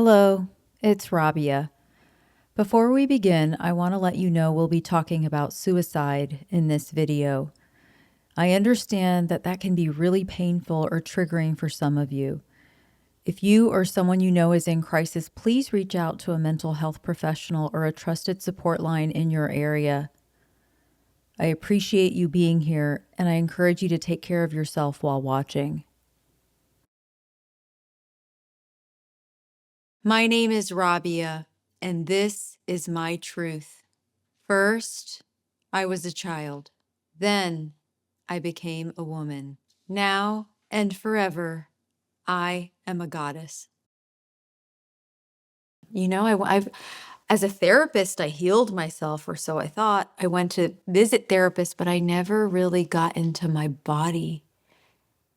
Hello, it's Rabia. Before we begin, I want to let you know we'll be talking about suicide in this video. I understand that can be really painful or triggering for some of you. If you or someone you know is in crisis, please reach out to a mental health professional or a trusted support line in your area. I appreciate you being here, and I encourage you to take care of yourself while watching. My name is Rabia, and this is my truth. First, I was a child. Then, I became a woman. Now and forever, I am a goddess. You know, I've as a therapist, I healed myself, or so I thought. I went to visit therapists, but I never really got into my body.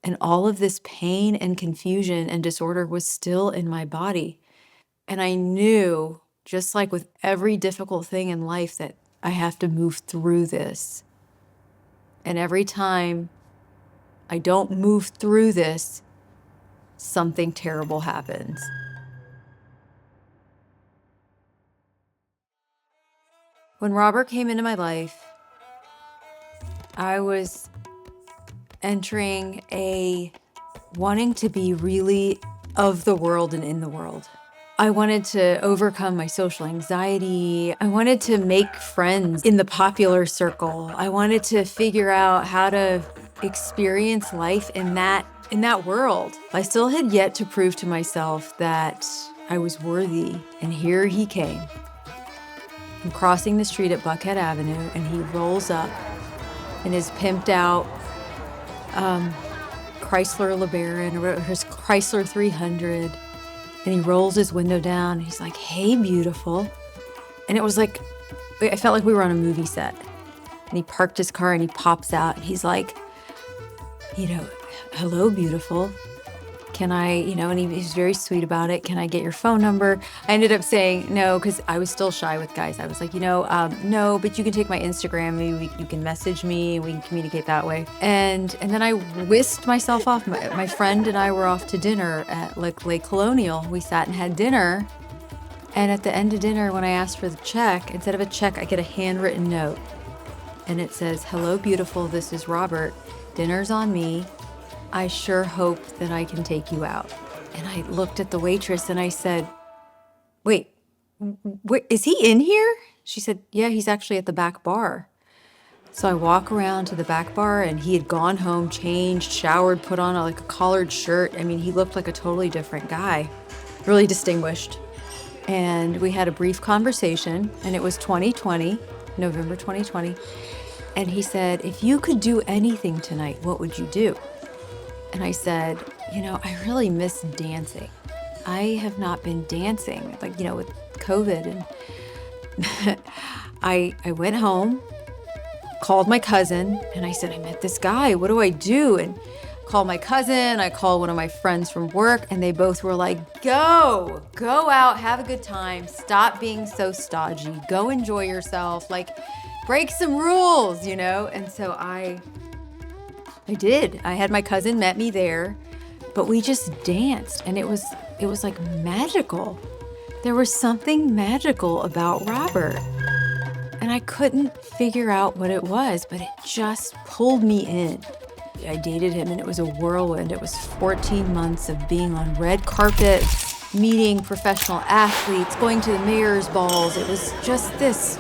And all of this pain and confusion and disorder was still in my body. And I knew, just like with every difficult thing in life, that I have to move through this. And every time I don't move through this, something terrible happens. When Robert came into my life, I was entering wanting to be really of the world and in the world. I wanted to overcome my social anxiety. I wanted to make friends in the popular circle. I wanted to figure out how to experience life in that world. I still had yet to prove to myself that I was worthy, and here he came. I'm crossing the street at Buckhead Avenue, and he rolls up in his pimped out Chrysler LeBaron, or his Chrysler 300, and he rolls his window down, and he's like, "Hey, beautiful." And it was like, I felt like we were on a movie set. And he parked his car, and he pops out, and he's like, "Hello, beautiful. Can I," and he's very sweet about it. "Can I get your phone number?" I ended up saying no, because I was still shy with guys. I was like, no, but you can take my Instagram. Maybe you can message me and we can communicate that way. And then I whisked myself off. My friend and I were off to dinner at Lake Colonial. We sat and had dinner. And at the end of dinner, when I asked for the check, instead of a check, I get a handwritten note. And it says, "Hello, beautiful. This is Robert. Dinner's on me. I sure hope that I can take you out." And I looked at the waitress and I said, wait, is he in here? She said, "Yeah, he's actually at the back bar." So I walk around to the back bar, and he had gone home, changed, showered, put on a collared shirt. I mean, he looked like a totally different guy, really distinguished. And we had a brief conversation, and it was 2020, November 2020. And he said, "If you could do anything tonight, what would you do?" And I said, "I really miss dancing. I have not been dancing, with COVID." And I went home, called my cousin, and I said, "I met this guy. What do I do?" And called my cousin, I called one of my friends from work, and they both were like, go out, have a good time. Stop being so stodgy. Go enjoy yourself. Break some rules, And so I did. I had my cousin met me there, but we just danced, and it was like magical. There was something magical about Robert, and I couldn't figure out what it was, but it just pulled me in. I dated him, and it was a whirlwind. It was 14 months of being on red carpets, meeting professional athletes, going to the mayor's balls. It was just this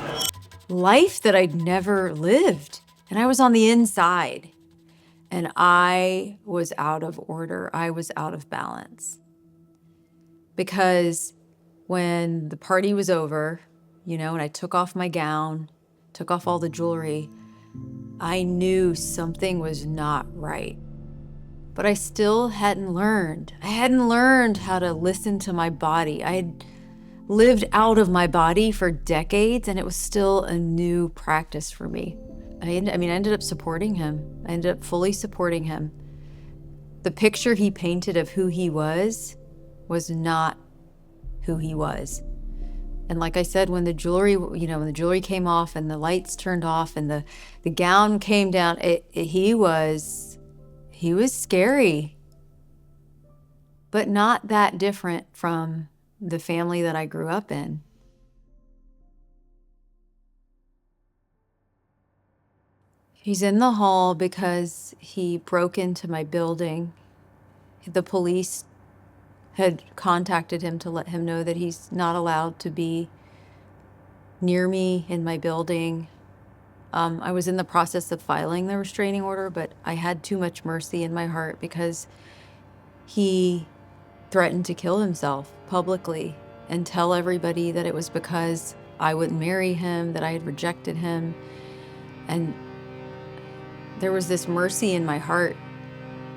life that I'd never lived, and I was on the inside. And I was out of order. I was out of balance. Because when the party was over, and I took off my gown, took off all the jewelry, I knew something was not right. But I still hadn't learned. I hadn't learned how to listen to my body. I had lived out of my body for decades, and it was still a new practice for me. I ended up supporting him. I ended up fully supporting him. The picture he painted of who he was not who he was. And like I said, when the jewelry came off and the lights turned off and the gown came down, he was scary, but not that different from the family that I grew up in. He's in the hall because he broke into my building. The police had contacted him to let him know that he's not allowed to be near me in my building. I was in the process of filing the restraining order, but I had too much mercy in my heart because he threatened to kill himself publicly and tell everybody that it was because I wouldn't marry him, that I had rejected him. And there was this mercy in my heart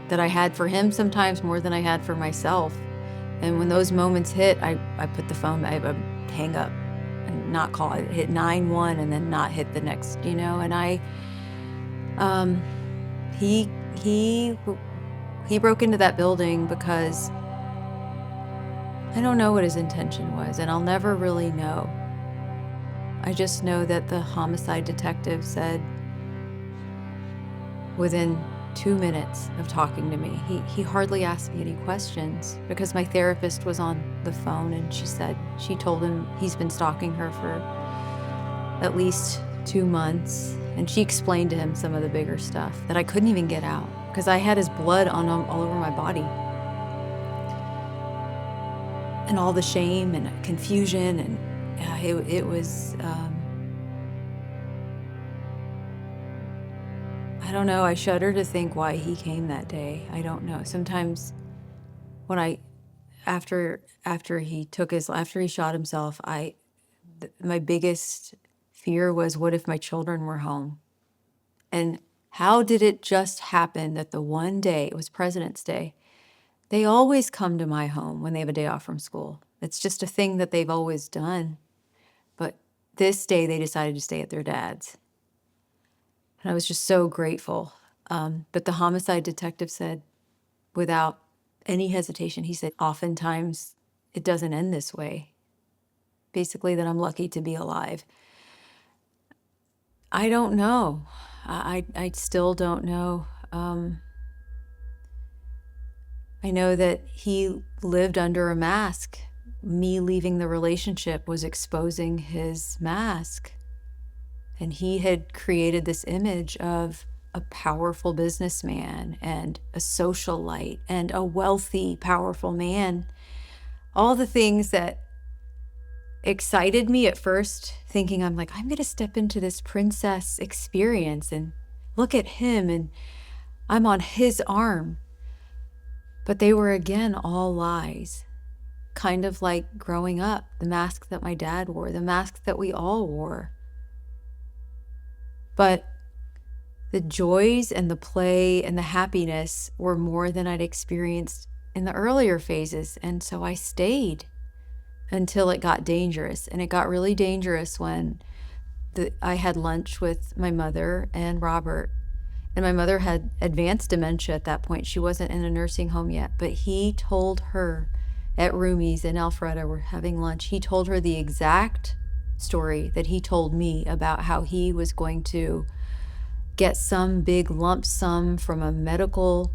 that I had for him sometimes more than I had for myself. And when those moments hit, I put the phone, I would hang up and not call. I hit 9-1 and then not hit the next, and he broke into that building because I don't know what his intention was, and I'll never really know. I just know that the homicide detective said within 2 minutes of talking to me, he hardly asked me any questions because my therapist was on the phone, and she told him he's been stalking her for at least 2 months. And she explained to him some of the bigger stuff that I couldn't even get out because I had his blood on all over my body. And all the shame and confusion, and it was, I don't know, I shudder to think why he came that day. I don't know. Sometimes when after he shot himself, my biggest fear was, what if my children were home? And how did it just happen that the one day, it was President's Day, they always come to my home when they have a day off from school. It's just a thing that they've always done. But this day they decided to stay at their dad's. And I was just so grateful. But the homicide detective said, without any hesitation, he said, oftentimes it doesn't end this way. Basically, that I'm lucky to be alive. I don't know. I still don't know. I know that he lived under a mask. Me leaving the relationship was exposing his mask. And he had created this image of a powerful businessman and a socialite and a wealthy, powerful man. All the things that excited me at first, thinking I'm going to step into this princess experience and look at him and I'm on his arm. But they were, again, all lies. Kind of like growing up, the mask that my dad wore, the mask that we all wore. But the joys and the play and the happiness were more than I'd experienced in the earlier phases. And so I stayed until it got dangerous. And it got really dangerous when I had lunch with my mother and Robert. And my mother had advanced dementia at that point. She wasn't in a nursing home yet. But he told her at Rumi's in Alpharetta, we're having lunch, he told her the exact story that he told me about how he was going to get some big lump sum from a medical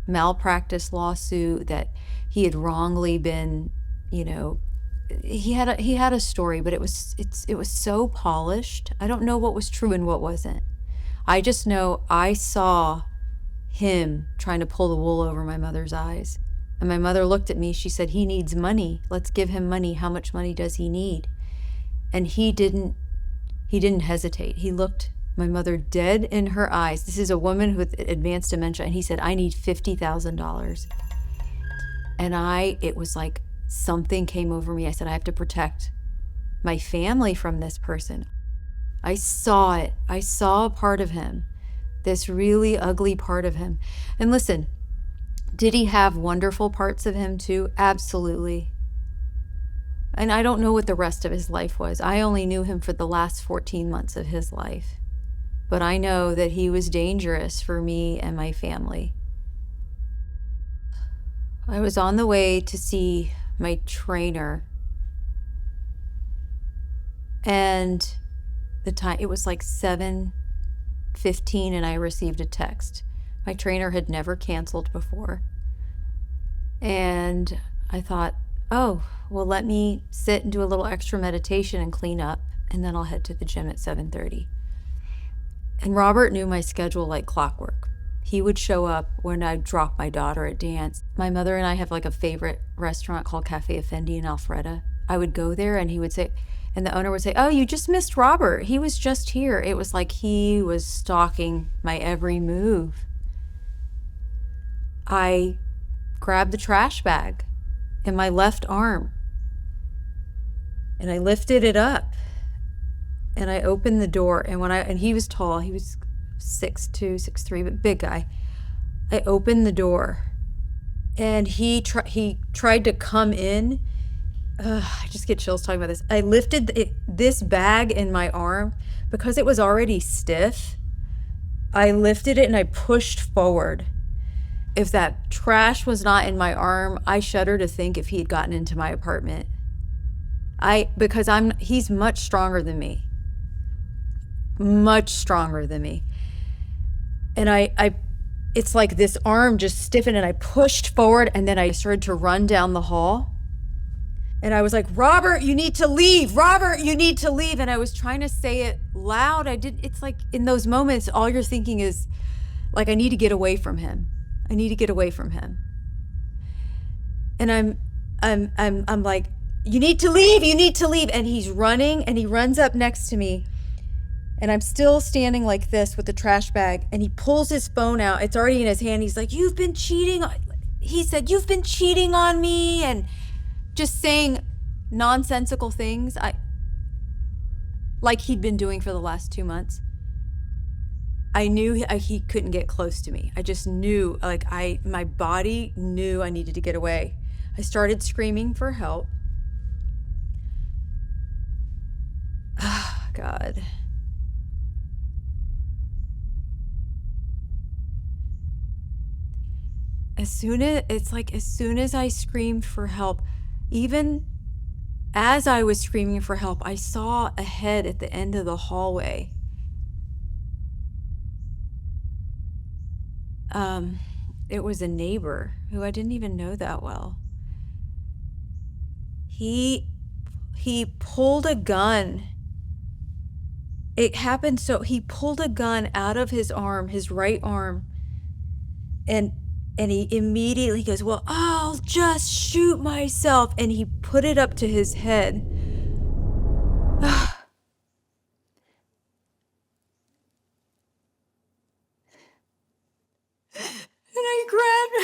malpractice lawsuit, that he had wrongly been, he had a story, but it was so polished. I don't know what was true and what wasn't. I just know I saw him trying to pull the wool over my mother's eyes. And my mother looked at me, she said, he needs money. Let's give him money. How much money does he need? And he didn't hesitate. He looked my mother dead in her eyes. This is a woman with advanced dementia. And he said, I need $50,000. And it was like something came over me. I said, I have to protect my family from this person. I saw it. I saw a part of him, this really ugly part of him. And listen, did he have wonderful parts of him too? Absolutely. And I don't know what the rest of his life was. I only knew him for the last 14 months of his life. But I know that he was dangerous for me and my family. I was on the way to see my trainer. And it was like 7:15 and I received a text. My trainer had never canceled before. And I thought, oh, well, let me sit and do a little extra meditation and clean up, and then I'll head to the gym at 7:30. And Robert knew my schedule like clockwork. He would show up when I drop my daughter at dance. My mother and I have like a favorite restaurant called Cafe Effendi in Alpharetta. I would go there and he would say, and the owner would say, oh, you just missed Robert. He was just here. It was like he was stalking my every move. I grabbed the trash bag in my left arm and I lifted it up and I opened the door. And he was tall, he was 6'2", 6'3", but big guy. I opened the door and he tried to come in. I just get chills talking about this. I lifted this bag in my arm because it was already stiff. I lifted it and I pushed forward. If that trash was not in my arm, I shudder to think if he had gotten into my apartment. Because he's much stronger than me. Much stronger than me. And it's like this arm just stiffened and I pushed forward and then I started to run down the hall. And I was like, Robert, you need to leave. Robert, you need to leave. And I was trying to say it loud. It's like in those moments, all you're thinking is like, I need to get away from him. I need to get away from him. And I'm like, you need to leave. You need to leave. And he's running and he runs up next to me. And I'm still standing like this with the trash bag. And he pulls his phone out. It's already in his hand. He's like, you've been cheating. He said, you've been cheating on me. And just saying nonsensical things like he'd been doing for the last 2 months. I knew he couldn't get close to me. I just knew, my body knew I needed to get away. I started screaming for help. Oh, God. As soon as I screamed for help, even as I was screaming for help, I saw a head at the end of the hallway. It was a neighbor who I didn't even know that well. He pulled a gun. It happened so he pulled a gun out of his arm, his right arm, and he immediately goes, well, I'll just shoot myself. And he put it up to his head. And I grabbed...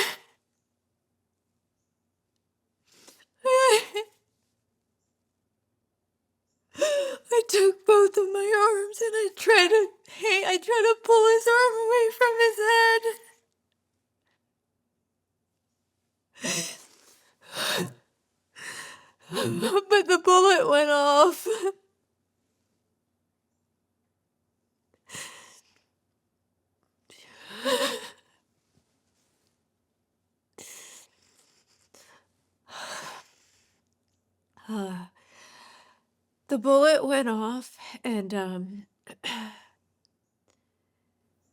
I took both of my arms and I tried to pull his arm away from his head. But the bullet went off. The bullet went off and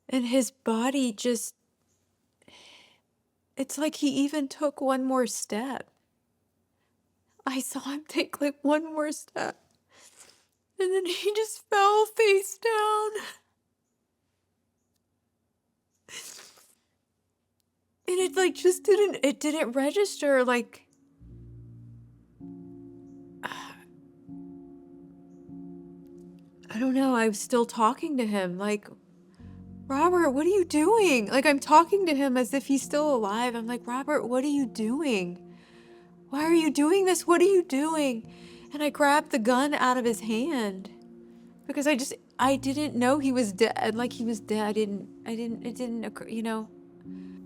his body just, it's like he even took one more step. I saw him take like one more step and then he just fell face down. And it like just didn't register. Like, I don't know. I was still talking to him like, Robert, what are you doing? Like, I'm talking to him as if he's still alive. I'm like, Robert, what are you doing? Why are you doing this? What are you doing? And I grabbed the gun out of his hand because I didn't know he was dead. Like, he was dead. It didn't occur, you know?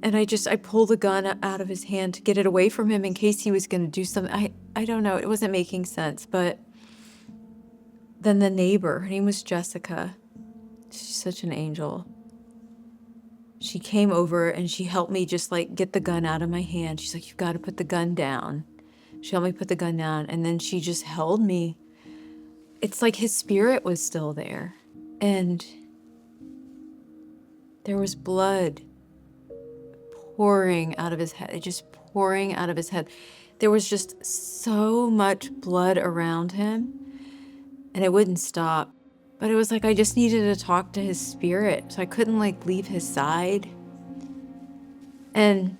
And I pulled the gun out of his hand to get it away from him in case he was going to do something. I don't know. It wasn't making sense. But then the neighbor, her name was Jessica. She's such an angel. She came over and she helped me just like get the gun out of my hand. She's like, you've got to put the gun down. She helped me put the gun down. And then she just held me. It's like his spirit was still there. And there was blood pouring out of his head, just pouring out of his head. There was just so much blood around him, and it wouldn't stop. But it was like I just needed to talk to his spirit, so I couldn't like leave his side. And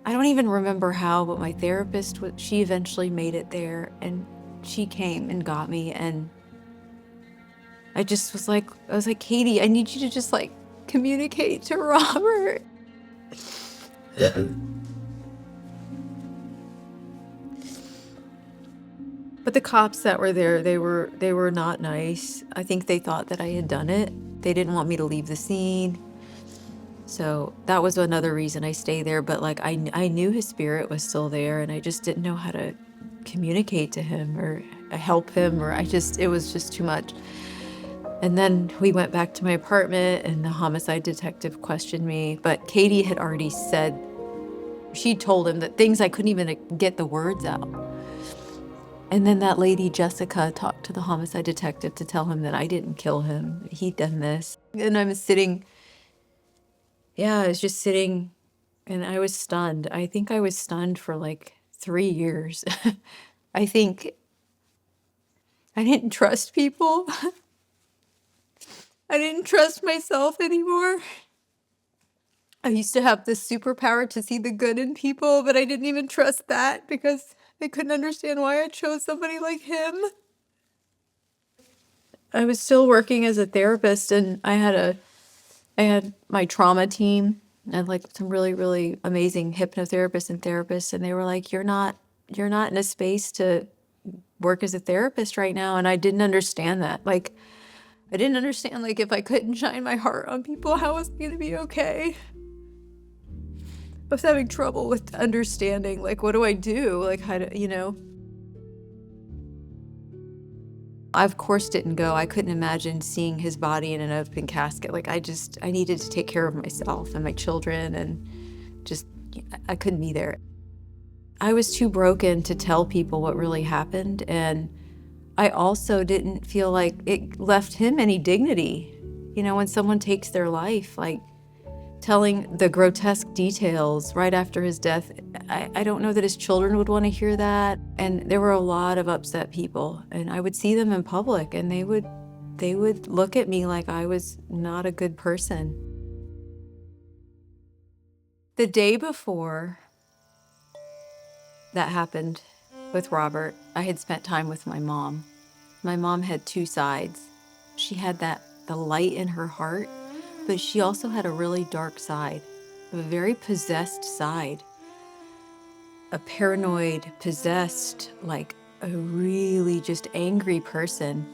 I don't even remember how, but my therapist, she eventually made it there, and she came and got me, and I was like, Katie, I need you to just like communicate to Robert. But the cops that were there, they were not nice. I think they thought that I had done it. They didn't want me to leave the scene. So that was another reason I stayed there. But like I knew his spirit was still there, and I just didn't know how to communicate to him or help him, or it was just too much. And then we went back to my apartment, and the homicide detective questioned me. But Katie had already said, she told him that things I couldn't even get the words out. And then that lady, Jessica, talked to the homicide detective to tell him that I didn't kill him. He'd done this. And I was sitting, I was just sitting, and I was stunned. I think I was stunned for like 3 years. I think I didn't trust people. I didn't trust myself anymore. I used to have this superpower to see the good in people, but I didn't even trust that because I couldn't understand why I chose somebody like him. I was still working as a therapist, and I had my trauma team and like some really, really amazing hypnotherapists and therapists, and they were like, you're not in a space to work as a therapist right now. And I didn't understand that. Like, I didn't understand, like, if I couldn't shine my heart on people, how was it going to be okay? I was having trouble with understanding, like, what do I do? Like, how do, I, of course, didn't go. I couldn't imagine seeing his body in an open casket. Like, I needed to take care of myself and my children, and just, I couldn't be there. I was too broken to tell people what really happened, and I also didn't feel like it left him any dignity. When someone takes their life, like telling the grotesque details right after his death, I don't know that his children would want to hear that. And there were a lot of upset people, and I would see them in public, and they would look at me like I was not a good person. The day before that happened with Robert, I had spent time with my mom. My mom had two sides. She had the light in her heart, but she also had a really dark side, a very possessed side. A paranoid, possessed, like a really just angry person.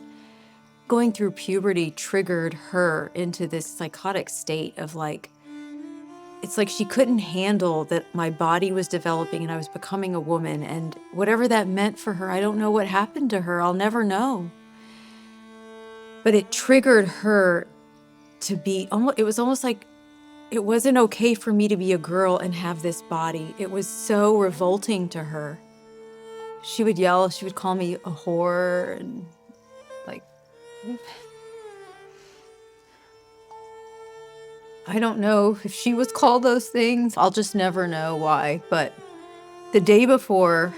Going through puberty triggered her into this psychotic state of like, it's like she couldn't handle that my body was developing and I was becoming a woman, and whatever that meant for her, I don't know what happened to her. I'll never know. But it triggered her to be, it was almost like it wasn't okay for me to be a girl and have this body. It was so revolting to her. She would yell, she would call me a whore, and like, I don't know if she was called those things. I'll just never know why. But the day before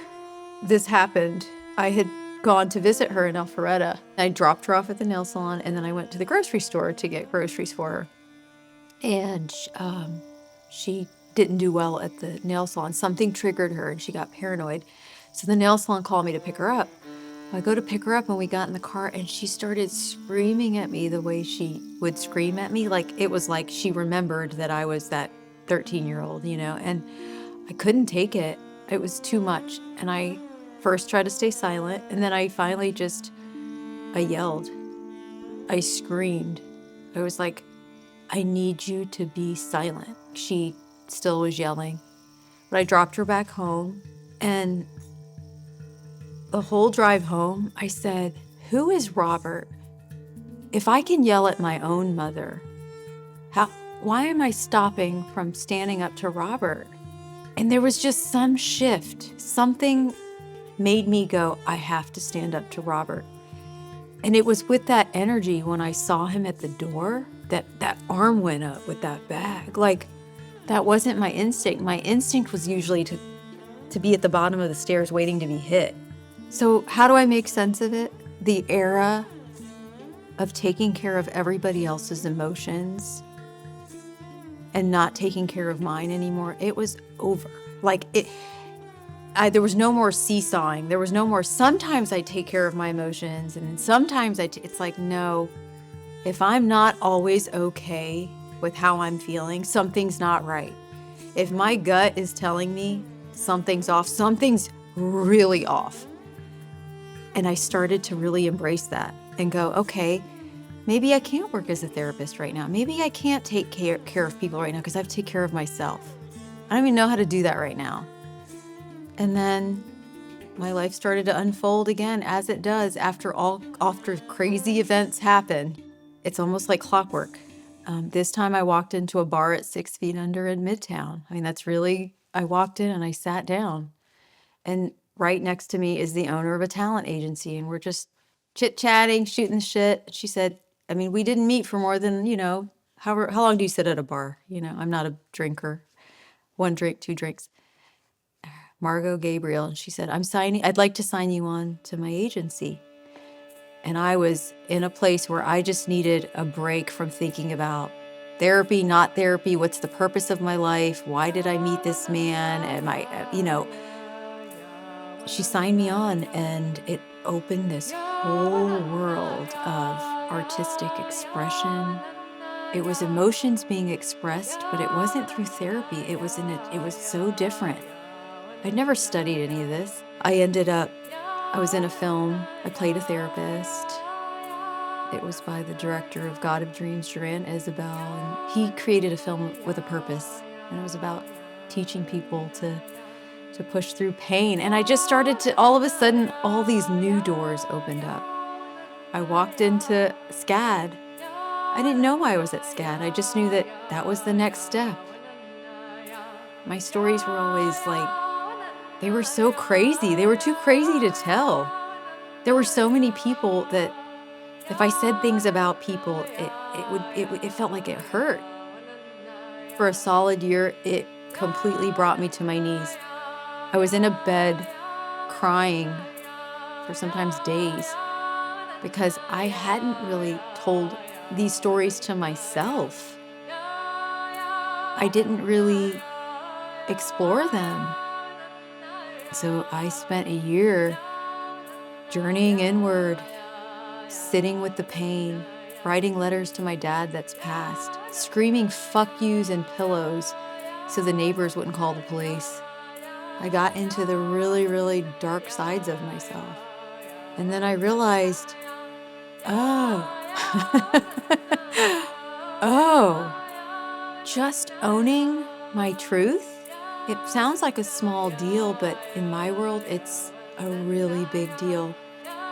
this happened, I had gone to visit her in Alpharetta. I dropped her off at the nail salon, and then I went to the grocery store to get groceries for her. And she didn't do well at the nail salon. Something triggered her, and she got paranoid. So the nail salon called me to pick her up. I go to pick her up, and we got in the car, and she started screaming at me the way she would scream at me. Like, it was like she remembered that I was that 13-year-old, and I couldn't take it. It was too much. And I first tried to stay silent, and then I finally I yelled. I screamed. I was like, I need you to be silent. She still was yelling. But I dropped her back home, and the whole drive home, I said, who is Robert? If I can yell at my own mother, why am I stopping from standing up to Robert? And there was just some shift. Something made me go, I have to stand up to Robert. And it was with that energy when I saw him at the door, that arm went up with that bag. Like, that wasn't my instinct. My instinct was usually to to be at the bottom of the stairs waiting to be hit. So how do I make sense of it? The era of taking care of everybody else's emotions and not taking care of mine anymore, it was over. There was no more seesawing. There was no more, sometimes I take care of my emotions, and then sometimes it's like, no, if I'm not always okay with how I'm feeling, something's not right. If my gut is telling me something's off, something's really off. And I started to really embrace that and go, okay, maybe I can't work as a therapist right now. Maybe I can't take care of people right now because I have to take care of myself. I don't even know how to do that right now. And then my life started to unfold again, as it does after crazy events happen. It's almost like clockwork. This time I walked into a bar at 6 Feet Under in Midtown. I mean, I walked in and I sat down. And right next to me is the owner of a talent agency. And we're just chit-chatting, shooting the shit. She said, I mean, we didn't meet for more than, how long do you sit at a bar? I'm not a drinker. 1 drink, 2 drinks. Margot Gabriel. And she said, I'd like to sign you on to my agency. And I was in a place where I just needed a break from thinking about therapy, not therapy. What's the purpose of my life? Why did I meet this man? She signed me on, and it opened this whole world of artistic expression. It was emotions being expressed, but it wasn't through therapy. It was so different. I'd never studied any of this. I was in a film. I played a therapist. It was by the director of God of Dreams, Duran Isabel, and he created a film with a purpose. And it was about teaching people to push through pain. And I just started to, all of a sudden, all these new doors opened up. I walked into SCAD. I didn't know why I was at SCAD. I just knew that was the next step. My stories were always they were so crazy. They were too crazy to tell. There were so many people that if I said things about people, it felt like it hurt. For a solid year, it completely brought me to my knees. I was in a bed crying for sometimes days because I hadn't really told these stories to myself. I didn't really explore them. So I spent a year journeying inward, sitting with the pain, writing letters to my dad that's passed, screaming fuck yous and pillows so the neighbors wouldn't call the police. I got into the really, really dark sides of myself. And then I realized, just owning my truth. It sounds like a small deal, but in my world, it's a really big deal.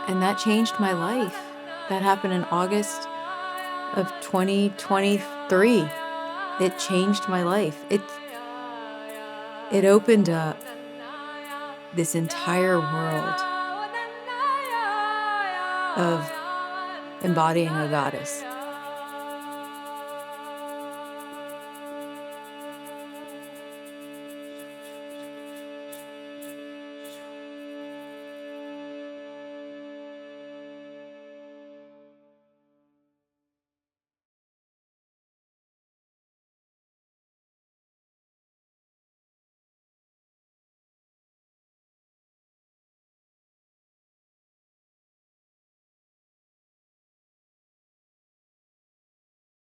And that changed my life. That happened in August of 2023. It changed my life. It opened up this entire world of embodying a goddess.